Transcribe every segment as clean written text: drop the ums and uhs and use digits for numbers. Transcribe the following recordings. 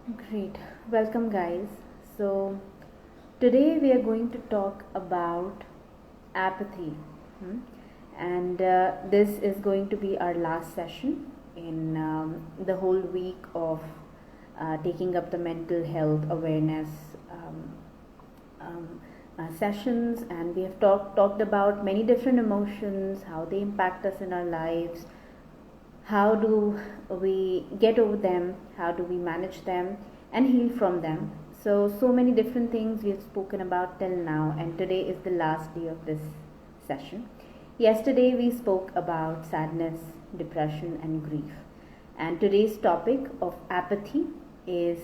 Great. Welcome, guys. So, today we are going to talk about apathy. hmm? And this is going to be our last session in the whole week of taking up the mental health awareness um, sessions. And we have talked about many different emotions, how they impact us in our lives, how do we get over them, how do we manage them and heal from them. So many different things we've spoken about till now, and today is the last day of this session. Yesterday we spoke about sadness, depression and grief, and today's topic of apathy is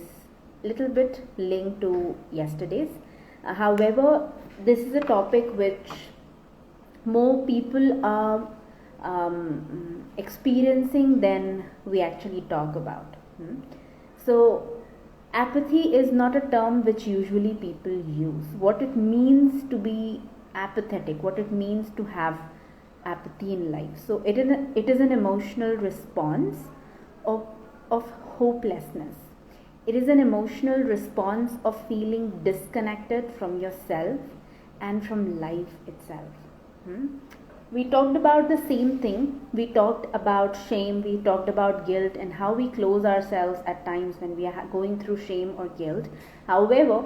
little bit linked to yesterday's. However, this is a topic which more people are experiencing than we actually talk about. So, apathy is not a term which usually people use. What it means to be apathetic, what it means to have apathy in life. So, it is an emotional response of hopelessness. It is an emotional response of feeling disconnected from yourself and from life itself. We talked about the same thing. We talked about shame, we talked about guilt, and how we close ourselves at times when we are going through shame or guilt. However,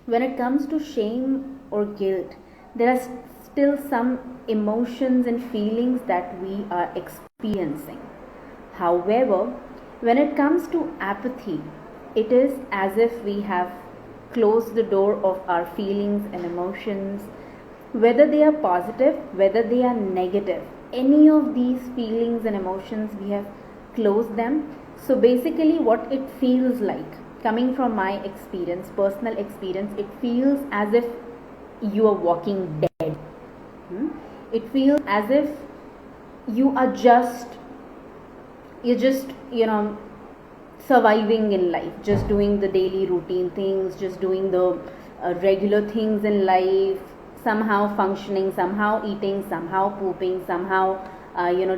when it comes to shame or guilt, there are still some emotions and feelings that we are experiencing. However, when it comes to apathy, it is as if we have closed the door of our feelings and emotions, whether they are positive, whether they are negative. Any of these feelings and emotions, we have closed them. So basically, what it feels like, coming from my experience, personal experience, it feels as if you are walking dead. It feels as if you are just surviving in life, just doing the daily routine things, just doing the regular things in life, somehow functioning, somehow eating, somehow pooping, somehow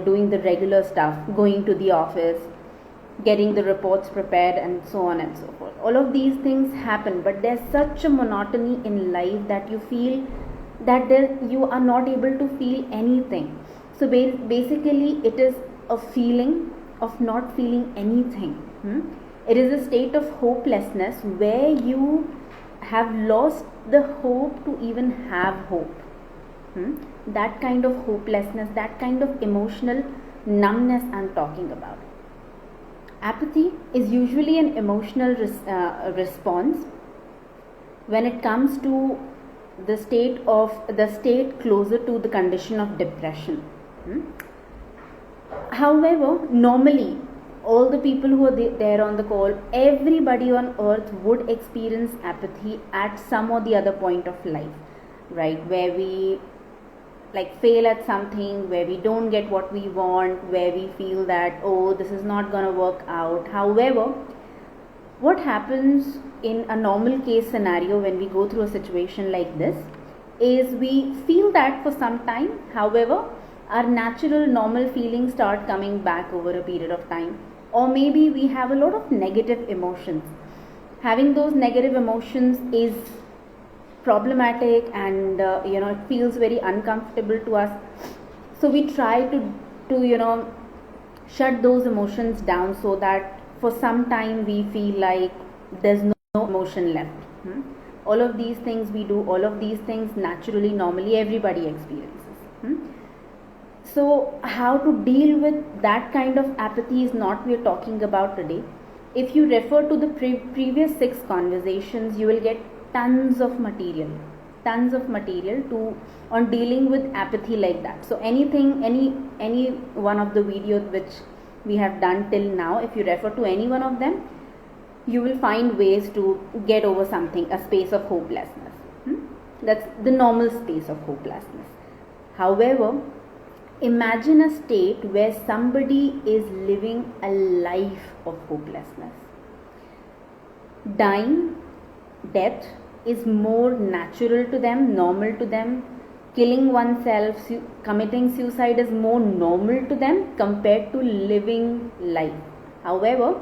doing the regular stuff, going to the office, getting the reports prepared, and so on and so forth. All of these things happen, but there's such a monotony in life that you feel that you are not able to feel anything. So basically, it is a feeling of not feeling anything. It is a state of hopelessness where you have lost the hope to even have hope. That kind of hopelessness, that kind of emotional numbness I'm talking about. Apathy is usually an emotional response when it comes to the state closer to the condition of depression. However, normally, all the people who are there on the call, everybody on earth would experience apathy at some or the other point of life, right? Where we fail at something, where we don't get what we want, where we feel that, oh, this is not going to work out. However, what happens in a normal case scenario when we go through a situation like this is we feel that for some time. However, our natural normal feelings start coming back over a period of time, or maybe we have a lot of negative emotions. Having those negative emotions is problematic, and it feels very uncomfortable to us. So we try to shut those emotions down, so that for some time we feel like there's no emotion left. All of these things we do, all of these things naturally, normally everybody experiences. So how to deal with that kind of apathy is not we are talking about today. If you refer to the previous 6 conversations, you will get tons of material to on dealing with apathy like that. So any one of the videos which we have done till now, if you refer to any one of them, you will find ways to get over something, a space of hopelessness. That's the normal space of hopelessness. However, imagine a state where somebody is living a life of hopelessness. Death is more natural to them, normal to them. Killing oneself, committing suicide is more normal to them compared to living life. However,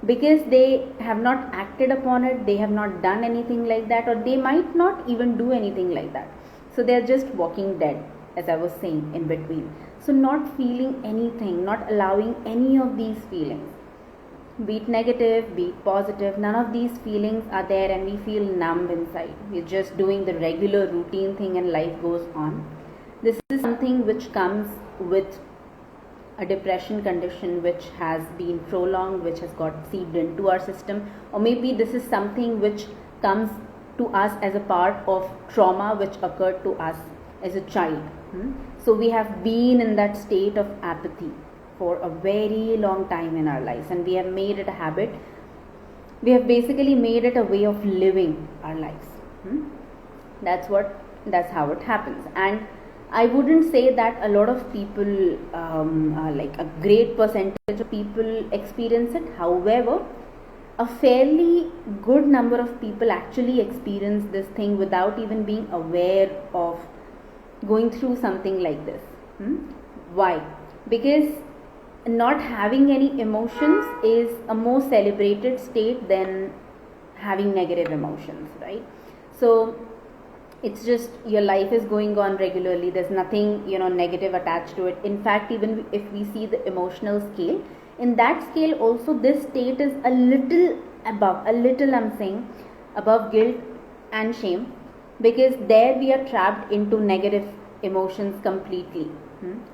because they have not acted upon it, they have not done anything like that, or they might not even do anything like that. So they're just walking dead, as I was saying in between. So not feeling anything, not allowing any of these feelings, be it negative, be it positive, none of these feelings are there, and we feel numb inside. We're just doing the regular routine thing and life goes on. This is something which comes with a depression condition which has been prolonged, which has got seeped into our system, or maybe this is something which comes to us as a part of trauma which occurred to us as a child. So we have been in that state of apathy for a very long time in our lives, and we have made it a habit. We have basically made it a way of living our lives. That's how it happens. And I wouldn't say that a lot of people, like a great percentage of people experience it. However, a fairly good number of people actually experience this thing without even being aware of going through something like this. Why? Because not having any emotions is a more celebrated state than having negative emotions, right? So it's just your life is going on regularly, there's nothing negative attached to it. In fact, even if we see the emotional scale, in that scale also this state is a little I'm saying above guilt and shame, because there we are trapped into negative emotions completely.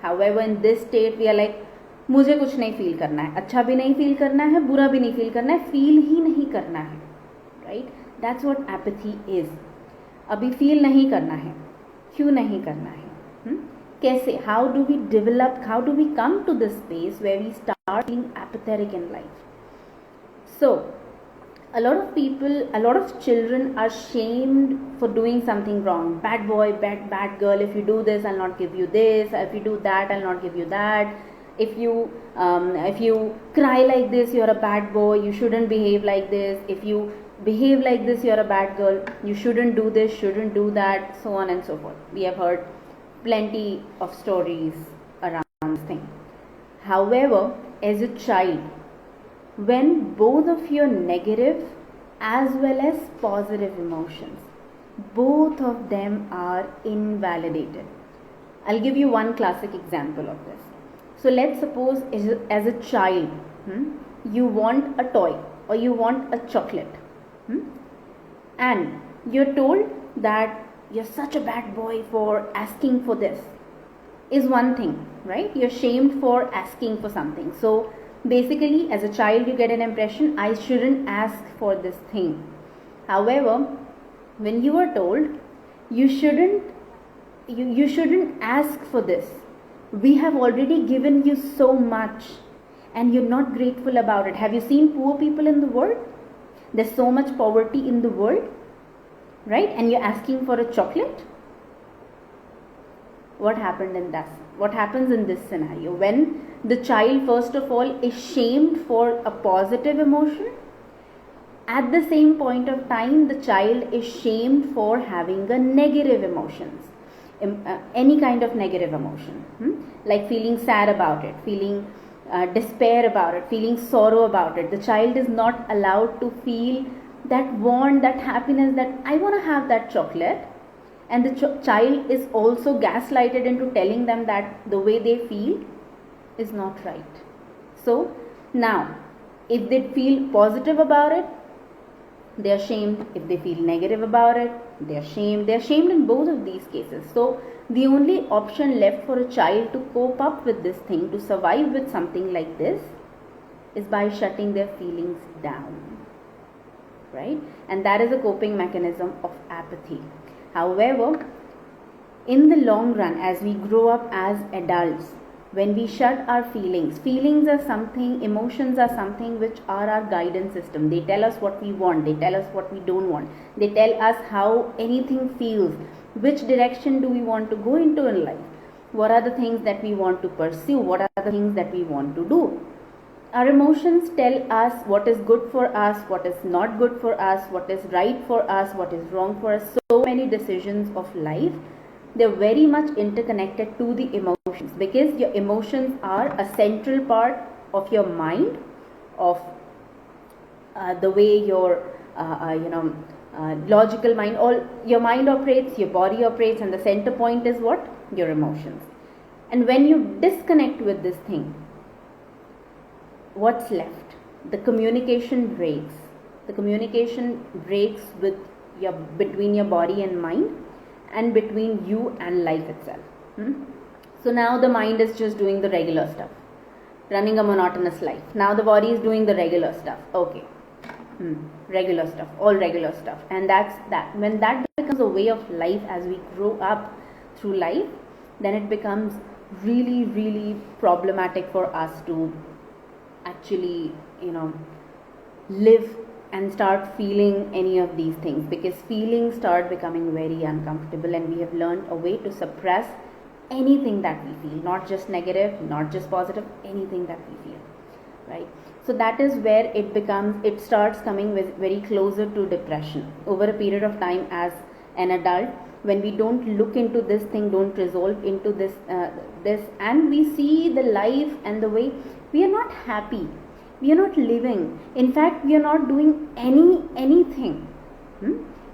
However, in this state we are like, मुझे कुछ नहीं feel करना है, अच्छा भी नहीं feel करना है, बुरा भी नहीं फील करना है, फील ही नहीं करना है, right? That's what apathy is. अभी फील नहीं करना है, क्यों नहीं करना है? कैसे, how do we develop, how do we come to this space where we start feeling apathetic in life? So a lot of people, a lot of children are shamed for doing something wrong. Bad boy, bad girl, if you do this I'll not give you this, if you do that I'll not give you that, if you cry like this you're a bad boy, you shouldn't behave like this, if you behave like this you're a bad girl, you shouldn't do this, shouldn't do that, so on and so forth. We have heard plenty of stories around this thing. However, as a child, when both of your negative as well as positive emotions, both of them are invalidated. I'll give you one classic example of this. So let's suppose as a child, you want a toy or you want a chocolate, and you're told that you're such a bad boy for asking for this, is one thing, right? You're shamed for asking for something. So basically, as a child, you get an impression, I shouldn't ask for this thing. However, when you are told you shouldn't ask for this, we have already given you so much and you're not grateful about it. Have you seen poor people in the world? There's so much poverty in the world, right? And you're asking for a chocolate. What happened in that? What happens in this scenario? When the child, first of all, is shamed for a positive emotion, at the same point of time, the child is shamed for having a negative emotions, any kind of negative emotion, like feeling sad about it, feeling despair about it, feeling sorrow about it. The child is not allowed to feel that want, that happiness, that I want to have that chocolate. And the child is also gaslighted into telling them that the way they feel is not right. So now, if they feel positive about it, they are shamed. If they feel negative about it, they are shamed. They are shamed in both of these cases. So the only option left for a child to cope up with this thing, to survive with something like this, is by shutting their feelings down, right? And that is a coping mechanism of apathy. However, in the long run, as we grow up as adults, when we shut our feelings are something, emotions are something which are our guidance system. They tell us what we want, they tell us what we don't want, they tell us how anything feels, which direction do we want to go into in life, what are the things that we want to pursue, what are the things that we want to do. Our emotions tell us what is good for us, what is not good for us, what is right for us, what is wrong for us. So many decisions of life, they're very much interconnected to the emotions, because your emotions are a central part of your mind, of the way your logical mind, all your mind operates, your body operates, and the center point is what? Your emotions. And when you disconnect with this thing, what's left? The communication breaks. The communication breaks with your, between your body and mind, and between you and life itself. So now the mind is just doing the regular stuff, running a monotonous life. Now the body is doing the regular stuff. Okay. Regular stuff, all regular stuff. And that's that. When that becomes a way of life as we grow up through life, then it becomes really, really problematic for us to actually, live and start feeling any of these things, because feelings start becoming very uncomfortable, and we have learned a way to suppress anything that we feel, not just negative, not just positive, anything that we feel, right? So that is where it starts coming with very closer to depression over a period of time. As an adult, when we don't look into this thing, don't resolve into this, and we see the life and the way, we are not happy, we are not living. In fact, we are not doing anything.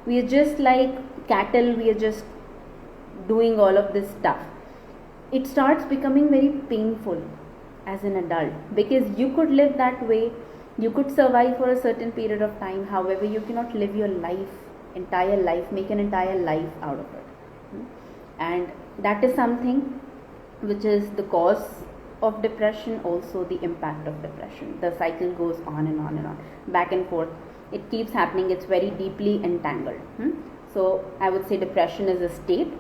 We are just like cattle, we are just doing all of this stuff. It starts becoming very painful as an adult, because you could live that way, you could survive for a certain period of time, however you cannot live your entire life, make an entire life out of it. And that is something which is the cause of depression, also the impact of depression. The cycle goes on and on and on, back and forth, it keeps happening, it's very deeply entangled. So I would say depression is a state,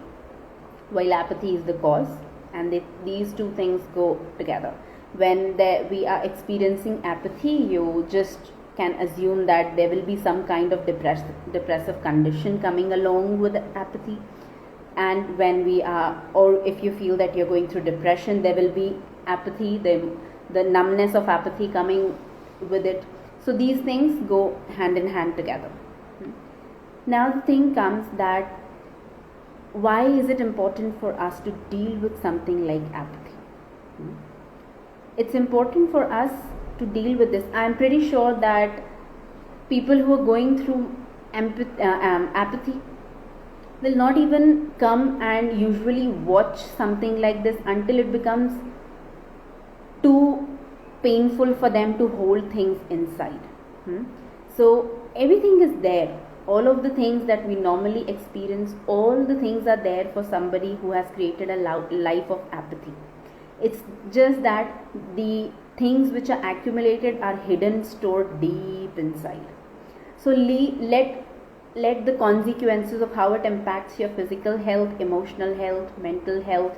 while apathy is the cause, and these two things go together. When we are experiencing apathy, you just can assume that there will be some kind of depressive condition coming along with apathy. And when we are, or if you feel that you're going through depression, there will be apathy, the numbness of apathy coming with it. So these things go hand in hand together. Now the thing comes that, why is it important for us to deal with something like apathy? It's important for us to deal with this. I'm pretty sure that people who are going through apathy will not even come and usually watch something like this until it becomes too painful for them to hold things inside. So everything is there. All of the things that we normally experience, all the things are there for somebody who has created a life of apathy. It's just that the things which are accumulated are hidden, stored deep inside. So let the consequences of how it impacts your physical health, emotional health, mental health,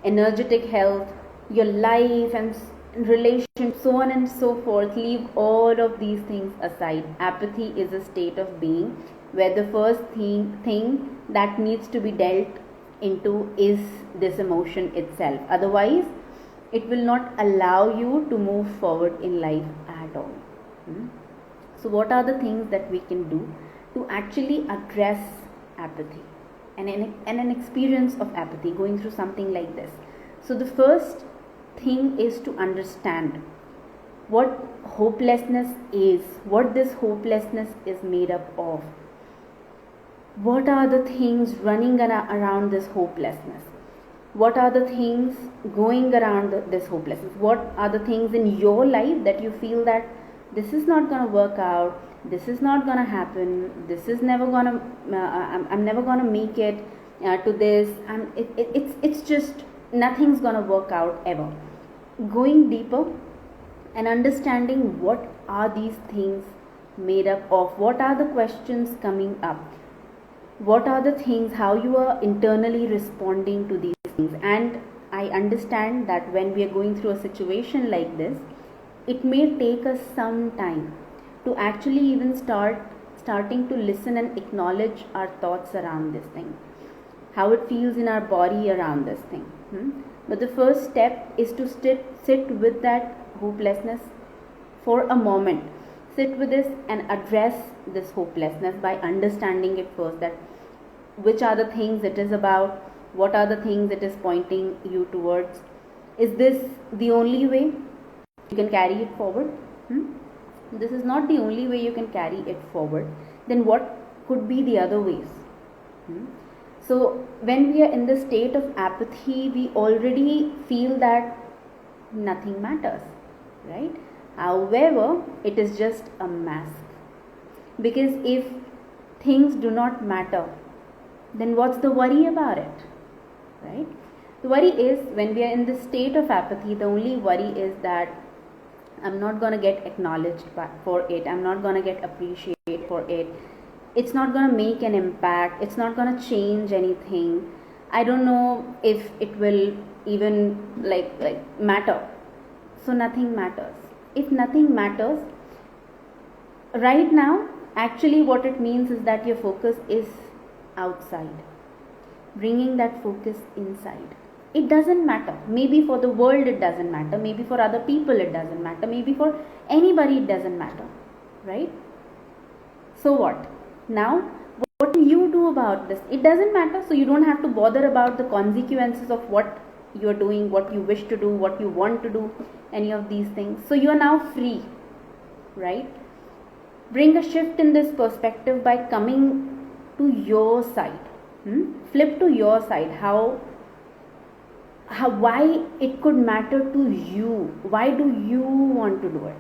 energetic health, your life and relationships, so on and so forth, leave all of these things aside. Apathy is a state of being where the first thing that needs to be dealt into is this emotion itself. Otherwise, it will not allow you to move forward in life at all. So what are the things that we can do to actually address apathy and an experience of apathy, going through something like this? So the first thing is to understand what hopelessness is, what this hopelessness is made up of. What are the things running around this hopelessness? What are the things going around this hopelessness? What are the things in your life that you feel that this is not going to work out, this is not going to happen, this is never going to, I'm never going to make it to this, and it's just nothing's going to work out ever. Going deeper and understanding what are these things made up of, what are the questions coming up, what are the things, how you are internally responding to these things. And I understand that when we are going through a situation like this, it may take us some time to actually even starting to listen and acknowledge our thoughts around this thing, how it feels in our body around this thing. But the first step is to sit with that hopelessness for a moment. Sit with this and address this hopelessness by understanding it first, that which are the things it is about, what are the things it is pointing you towards. Is this the only way you can carry it forward? this is not the only way you can carry it forward, then what could be the other ways? So when we are in the state of apathy, we already feel that nothing matters, right? However, it is just a mask, because if things do not matter, then what's the worry about it, right? The worry is, when we are in the state of apathy, the only worry is that I'm not going to get acknowledged for it, I'm not going to get appreciated for it, it's not going to make an impact, it's not going to change anything, I don't know if it will even like matter. So nothing matters. If nothing matters right now, actually what it means is that your focus is outside. Bringing that focus inside, it doesn't matter. Maybe for the world it doesn't matter, maybe for other people it doesn't matter, maybe for anybody it doesn't matter, right? So what now? What can you do about this? It doesn't matter, so you don't have to bother about the consequences of what you are doing, what you wish to do, what you want to do, any of these things. So you are now free, right? Bring a shift in this perspective by coming to your side. Flip to your side. Why it could matter to you? Why do you want to do it?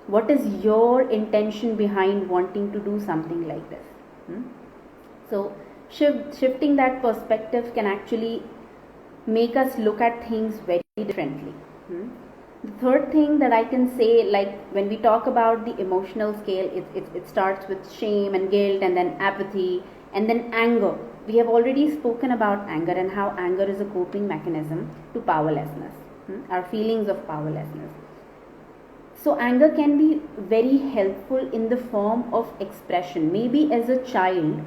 What is your intention behind wanting to do something like this? So shifting that perspective can actually make us look at things very differently. The third thing that I can say, like when we talk about the emotional scale, it starts with shame and guilt, and then apathy, and then anger. We have already spoken about anger and how anger is a coping mechanism to powerlessness, our feelings of powerlessness. So anger can be very helpful in the form of expression. Maybe as a child,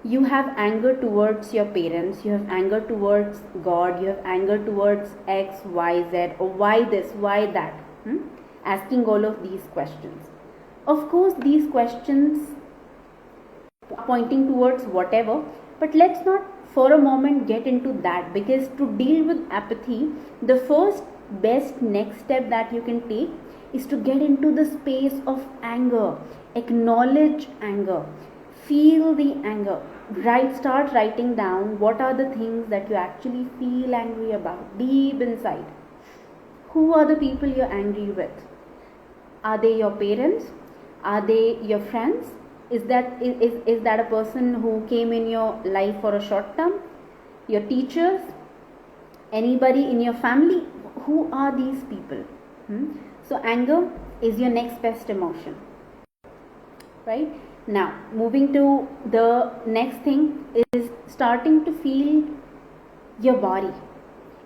you have anger towards your parents, you have anger towards God, you have anger towards X, Y, Z, or why this, why that. Asking all of these questions. Of course, these questions are pointing towards whatever, but let's not for a moment get into that, because to deal with apathy, the first best next step that you can take is to get into the space of anger. Acknowledge anger. Feel the anger. Start writing down what are the things that you actually feel angry about deep inside. Who are the people you're angry with? Are they your parents? Are they your friends? Is that a person who came in your life for a short term? Your teachers? Anybody in your family? Who are these people? So anger is your next best emotion, right? Now, moving to the next thing is starting to feel your body.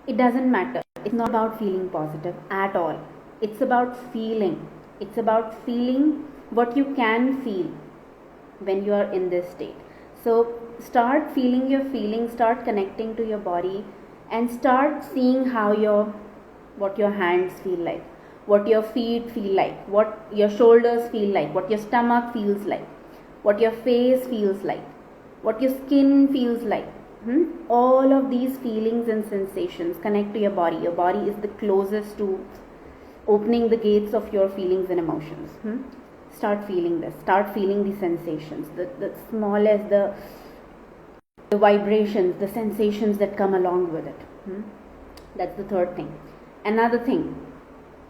It doesn't matter. It's not about feeling positive at all. It's about feeling. It's about feeling what you can feel when you are in this state. So start feeling your feelings, start connecting to your body, and start seeing what your hands feel like, what your feet feel like, what your shoulders feel like, what your stomach feels like, what your face feels like, what your skin feels like. All of these feelings and sensations connect to your body. Your body is the closest to opening the gates of your feelings and emotions. Start feeling this. Start feeling the sensations, the smallest, the vibrations, the sensations that come along with it. That's the third thing. Another thing,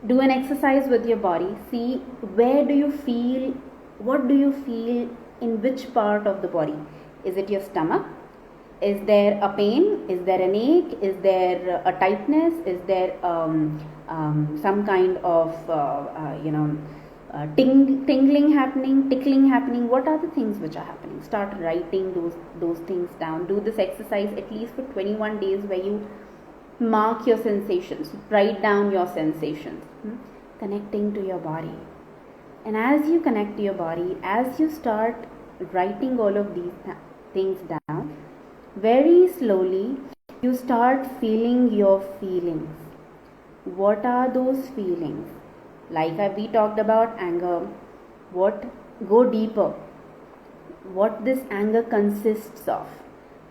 do an exercise with your body. See, where do you feel, what do you feel in which part of the body? Is it your stomach? Is there a pain? Is there an ache? Is there a tightness? Is there some kind of tingling happening, tickling happening? What are the things which are happening? Start writing those things down. Do this exercise at least for 21 days, where you mark your sensations, write down your sensations, connecting to your body. And as you connect to your body, as you start writing all of these things down, very slowly you start feeling your feelings. What are those feelings? Like we talked about anger, go deeper. What this anger consists of?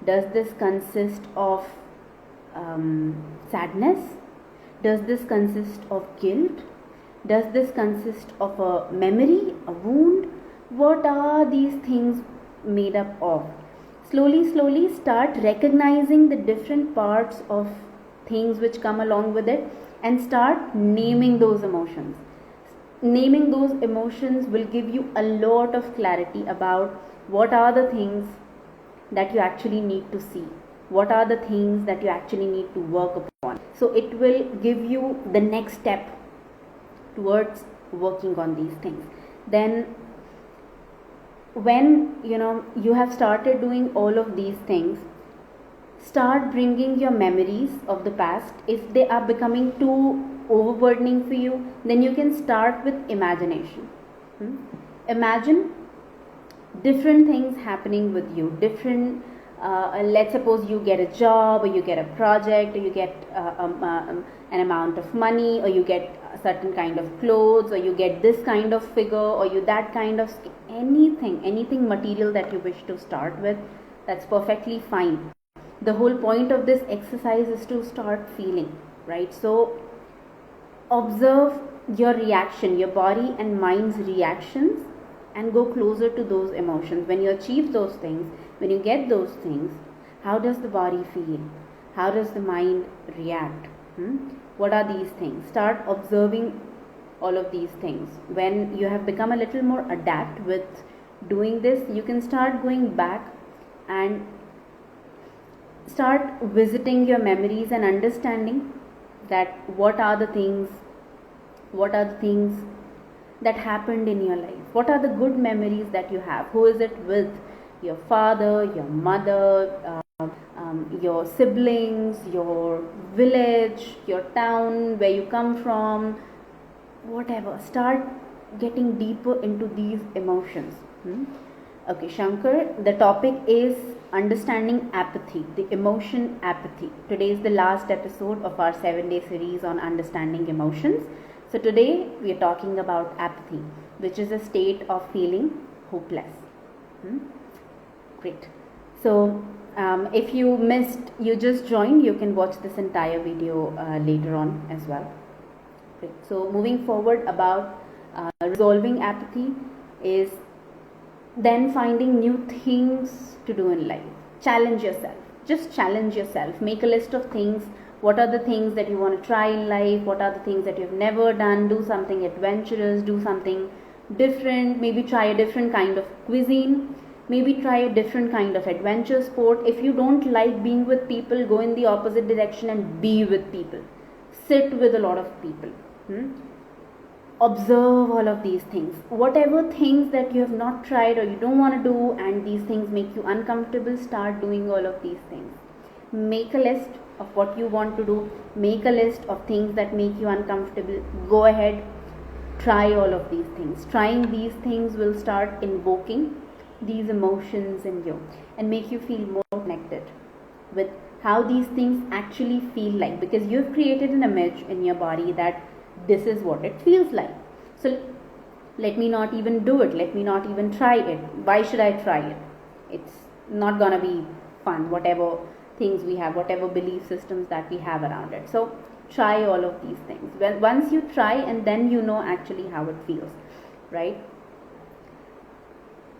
Does this consist of sadness? Does this consist of guilt? Does this consist of a memory, a wound? What are these things made up of? Slowly start recognizing the different parts of things which come along with it, and start naming those emotions. Naming those emotions will give you a lot of clarity about what are the things that you actually need to see, what are the things that you actually need to work upon. So it will give you the next step towards working on these things. Then when you have started doing all of these things, start bringing your memories of the past. If they are becoming too overburdening for you, then you can start with imagination. Imagine different things happening with you, different let's suppose you get a job, or you get a project, or you get an amount of money, or you get a certain kind of clothes, or you get this kind of figure, or you that kind of anything material that you wish to start with. That's perfectly fine. The whole point of this exercise is to start feeling, right? So observe your reaction, your body and mind's reactions, and go closer to those emotions. When you achieve those things, when you get those things, how does the body feel? How does the mind react? What are these things? Start observing all of these things. When you have become a little more adept with doing this, you can start going back and start visiting your memories and understanding that what are the things that happened in your life. What are the good memories that you have? Who is it with? Your father, your mother, your siblings, your village, your town, where you come from, whatever. Start getting deeper into these emotions. Okay, Shankar, the topic is understanding apathy, the emotion apathy. Today is the last episode of our 7-day series on understanding emotions. So today we are talking about apathy, which is a state of feeling hopeless. Great. So if you just joined, you can watch this entire video later on as well. Great. So moving forward about resolving apathy is then finding new things to do in life. Challenge yourself. Just challenge yourself. Make a list of things. What are the things that you want to try in life? What are the things that you've never done? Do something adventurous. Do something different. Maybe try a different kind of cuisine. Maybe try a different kind of adventure sport. If you don't like being with people, go in the opposite direction and be with people. Sit with a lot of people. Observe all of these things. Whatever things that you have not tried or you don't want to do, and these things make you uncomfortable, start doing all of these things. Make a list of what you want to do. Make a list of things that make you uncomfortable. Go ahead, try all of these things. Trying these things will start invoking these emotions in you and make you feel more connected with how these things actually feel like, because you've created an image in your body that this is what it feels like. So let me not even do it. Let me not even try it. Why should I try it? It's not gonna be fun, whatever things we have, whatever belief systems that we have around it. So try all of these things. Well, once you try, and then you know actually how it feels, right?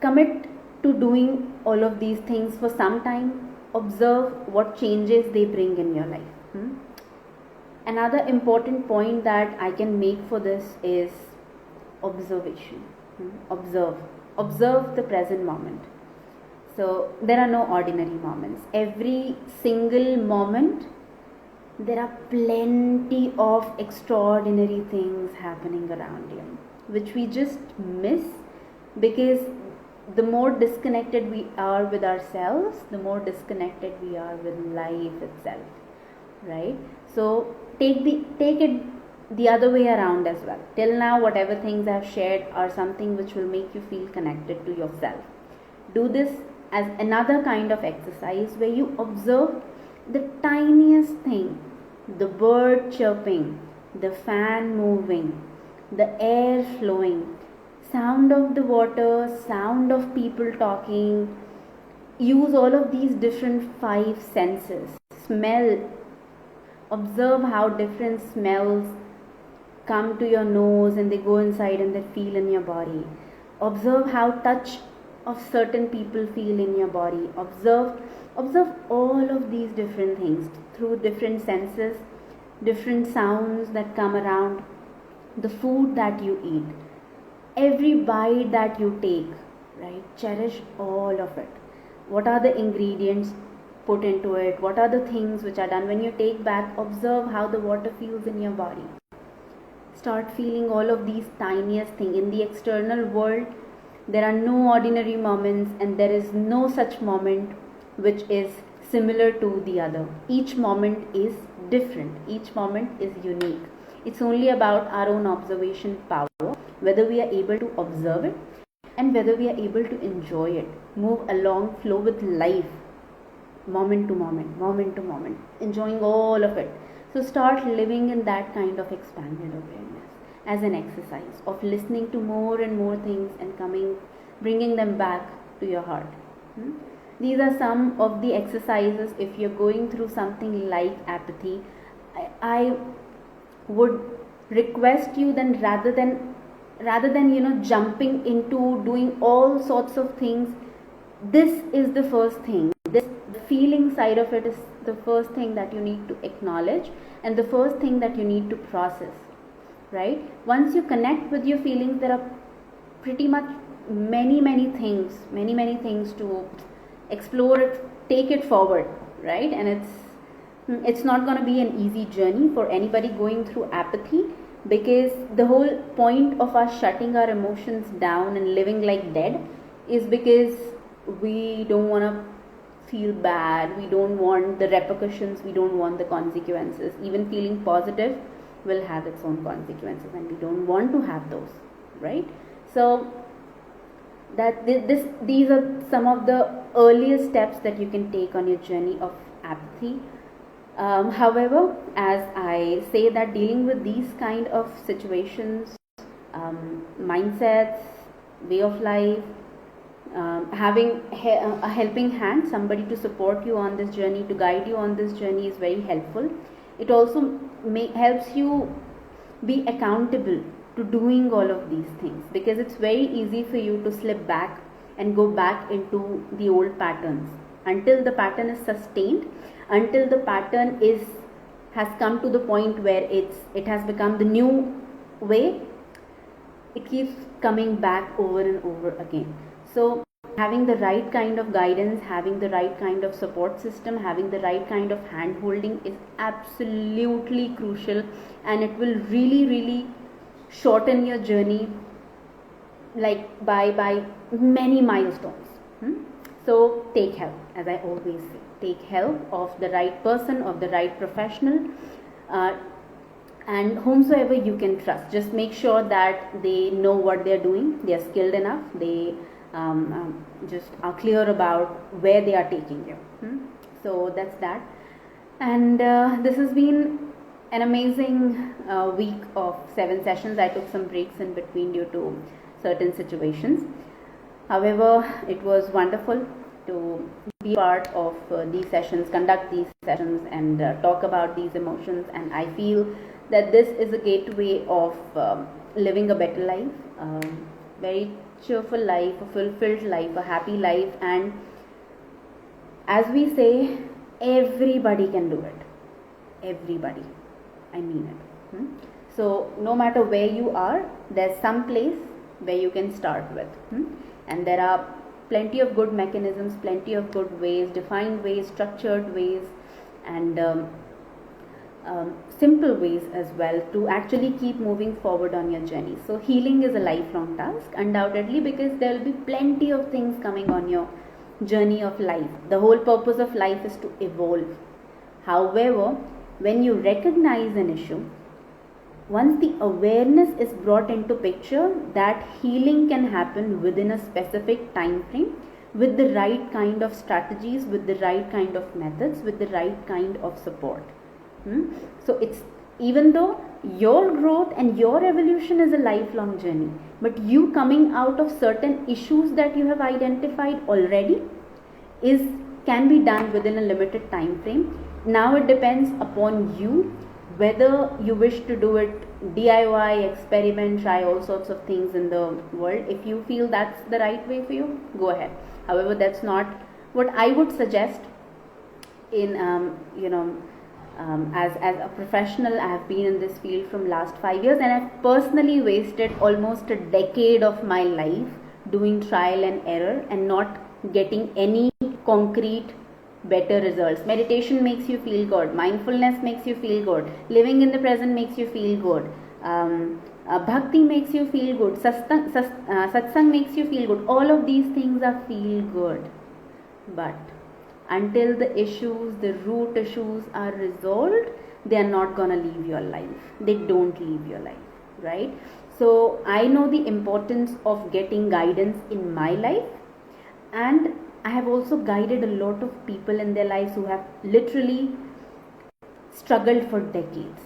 Commit to doing all of these things for some time. Observe what changes they bring in your life. Another important point that I can make for this is observation. Observe the present moment. So there are no ordinary moments. Every single moment there are plenty of extraordinary things happening around you, which we just miss because the more disconnected we are with ourselves, the more disconnected we are with life itself, right? So take it the other way around as well. Till now, whatever things I've shared are something which will make you feel connected to yourself. Do this as another kind of exercise where you observe the tiniest thing, the bird chirping, the fan moving, the air flowing, sound of the water, sound of people talking. Use all of these different 5 senses. Smell. Observe how different smells come to your nose and they go inside and they feel in your body. Observe how touch of certain people feel in your body. Observe all of these different things through different senses, different sounds that come around, the food that you eat, every bite that you take, right? Cherish all of it. What are the ingredients put into it? What are the things which are done? When you take bath, observe how the water feels in your body. Start feeling all of these tiniest things. In the external world, there are no ordinary moments, and there is no such moment which is similar to the other. Each moment is different. Each moment is unique. It's only about our own observation power, whether we are able to observe it and whether we are able to enjoy it, move along, flow with life, moment to moment, enjoying all of it. So start living in that kind of expanded awareness as an exercise of listening to more and more things and bringing them back to your heart. These are some of the exercises. If you're going through something like apathy, I would request you, then rather than jumping into doing all sorts of things, this is the first thing. This feeling side of it is the first thing that you need to acknowledge and the first thing that you need to process, right? Once you connect with your feelings, there are pretty much many things to explore it, take it forward, right? And it's not going to be an easy journey for anybody going through apathy, because the whole point of us shutting our emotions down and living like dead is because we don't want to feel bad, we don't want the repercussions, we don't want the consequences. Even feeling positive will have its own consequences, and we don't want to have those, right? So that these are some of the earliest steps that you can take on your journey of apathy. However, as I say that dealing with these kind of situations, mindsets, way of life, having a helping hand, somebody to support you on this journey, to guide you on this journey, is very helpful. It also helps you be accountable to doing all of these things, because it's very easy for you to slip back and go back into the old patterns until the pattern is sustained, until the pattern has come to the point where it has become the new way. It keeps coming back over and over again. So having the right kind of guidance, having the right kind of support system, having the right kind of hand holding is absolutely crucial, and it will really shorten your journey, like by many milestones. So take help, as I always say. Take help of the right person, of the right professional, and whomsoever you can trust. Just make sure that they know what they're doing, they are skilled enough, they just are clear about where they are taking you. So that's that. And this has been an amazing week of 7 sessions. I took some breaks in between due to certain situations. However, it was wonderful to be part of these sessions, conduct these sessions, and talk about these emotions. And I feel that this is a gateway of living a better life, very cheerful life, a fulfilled life, a happy life. And as we say, everybody can do it. Everybody. I mean it. So no matter where you are, there's some place where you can start with. And there are plenty of good mechanisms, plenty of good ways, defined ways, structured ways, and simple ways as well to actually keep moving forward on your journey. So healing is a lifelong task, undoubtedly, because there will be plenty of things coming on your journey of life. The whole purpose of life is to evolve. However, when you recognize an issue, once the awareness is brought into picture, that healing can happen within a specific time frame, with the right kind of strategies, with the right kind of methods, with the right kind of support. So it's, even though your growth and your evolution is a lifelong journey, but you coming out of certain issues that you have identified already can be done within a limited time frame. Now it depends upon you whether you wish to do it DIY, experiment, try all sorts of things in the world. If you feel that's the right way for you, go ahead. However, that's not what I would suggest. In as a professional, I have been in this field from last 5 years, and I've personally wasted almost a decade of my life doing trial and error and not getting any concrete better results. Meditation makes you feel good, mindfulness makes you feel good, living in the present makes you feel good, bhakti makes you feel good, satsang makes you feel good. All of these things are feel good, but until the issues, the root issues are resolved, they are not gonna leave your life. They don't leave your life, right? So I know the importance of getting guidance in my life, and I have also guided a lot of people in their lives who have literally struggled for decades.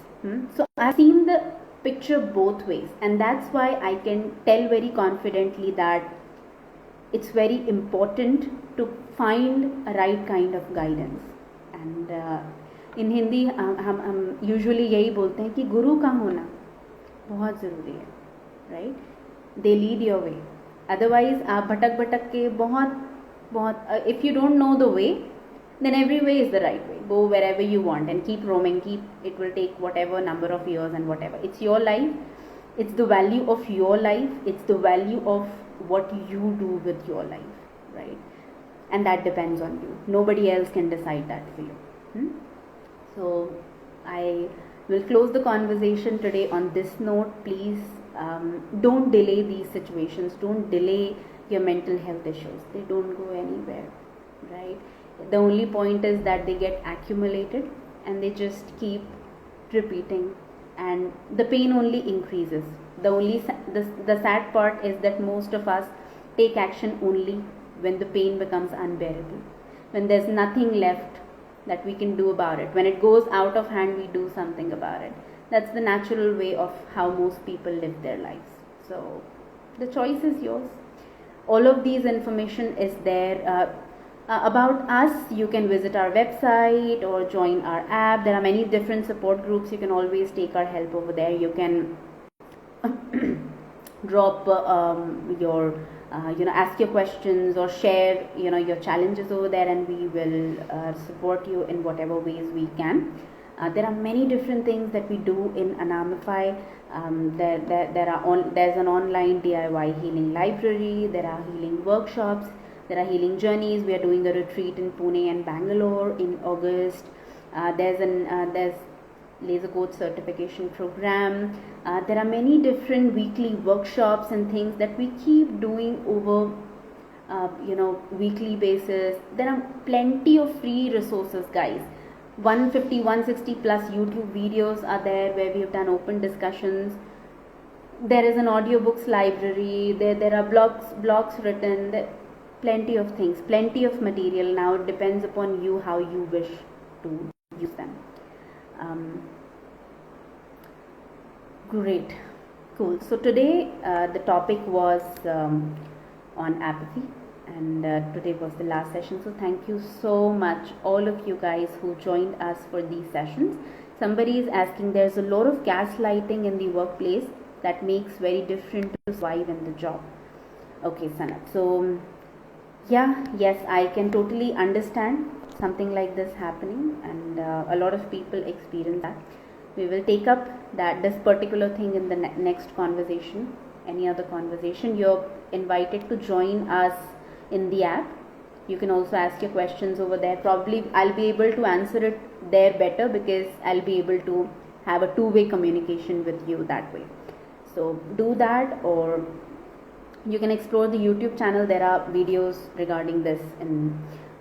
So I've seen the picture both ways, and that's why I can tell very confidently that it's very important to find a right kind of guidance. And in Hindi हम usually यही बोलते हैं कि गुरु का होना बहुत ज़रूरी है, right? They lead your way, otherwise आप भटक भटक के बहुत if you don't know the way, then every way is the right way. Go wherever you want and keep roaming, it will take whatever number of years and whatever. It's your life, it's the value of your life, it's the value of what you do with your life, right? And that depends on you. Nobody else can decide that for you. So I will close the conversation today on this note. Please don't delay these situations. Don't delay your mental health issues. They don't go anywhere, right? The only point is that they get accumulated and they just keep repeating, and the pain only increases. The sad part is that most of us take action only when the pain becomes unbearable, when there's nothing left that we can do about it. When it goes out of hand, we do something about it. That's the natural way of how most people live their lives. So the choice is yours. All of these information is there about us. You can visit our website or join our app. There are many different support groups. You can always take our help over there. You can drop your ask your questions or share your challenges over there, and we will support you in whatever ways we can. There are many different things that we do in Anamify. There's an online DIY healing library. There are healing workshops. There are healing journeys. We are doing a retreat in Pune and Bangalore in August. There's laser coach certification program. There are many different weekly workshops and things that we keep doing over weekly basis. There are plenty of free resources, guys. 150, 160 plus YouTube videos are there where we have done open discussions. There is an audiobooks library. There are blogs written. There plenty of things, plenty of material. Now it depends upon you how you wish to use them. Great, cool. So today the topic was on apathy, and today was the last session. So thank you so much, all of you guys who joined us for these sessions. Somebody is asking, there's a lot of gaslighting in the workplace that makes very different to survive in the job. Okay, Sanat. So yes, I can totally understand something like this happening, and a lot of people experience that. We will take up this particular thing in the next conversation. Any other conversation, you're invited to join us in the app. You can also ask your questions over there. Probably I'll be able to answer it there better, because I'll be able to have a two-way communication with you that way. So do that, or you can explore the YouTube channel. There are videos regarding this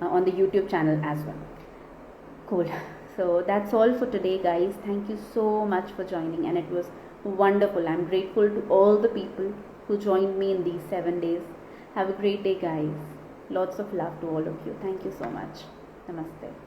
on the YouTube channel as well. Cool. So that's all for today, guys. Thank you so much for joining, and it was wonderful. I'm grateful to all the people who joined me in these 7 days. Have a great day, guys. Lots of love to all of you. Thank you so much. Namaste.